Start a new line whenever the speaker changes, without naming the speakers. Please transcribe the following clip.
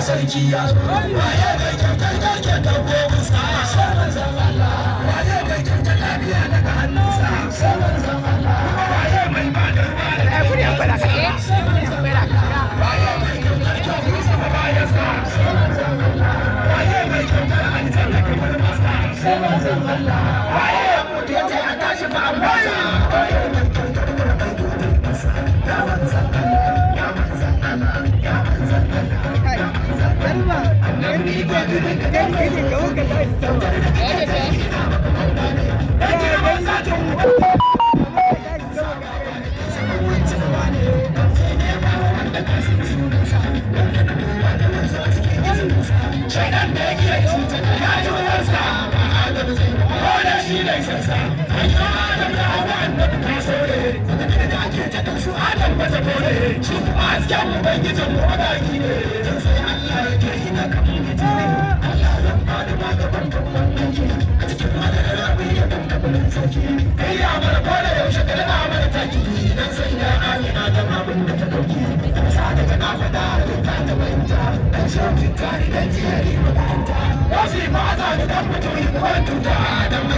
sarki ya zo waye mai kyautar garken dabbobin sa sai manzon Allah waye mai kyautar lafiya daga hannunsa sai manzon Allah waye mai ba da ruwa daga hannunsa sai manzon Allah waye mai kyautar kyautar sa bayan sa sai manzon Allah waye mai kyautar aljanna kamar masa sai manzon Allah waye mutu yace a tashi ba amma waye mai kyautar mai kyautar sa ya manzon Allah ya manzon Allah ya manzon Allah Wasu ba za ni dan mutum wanda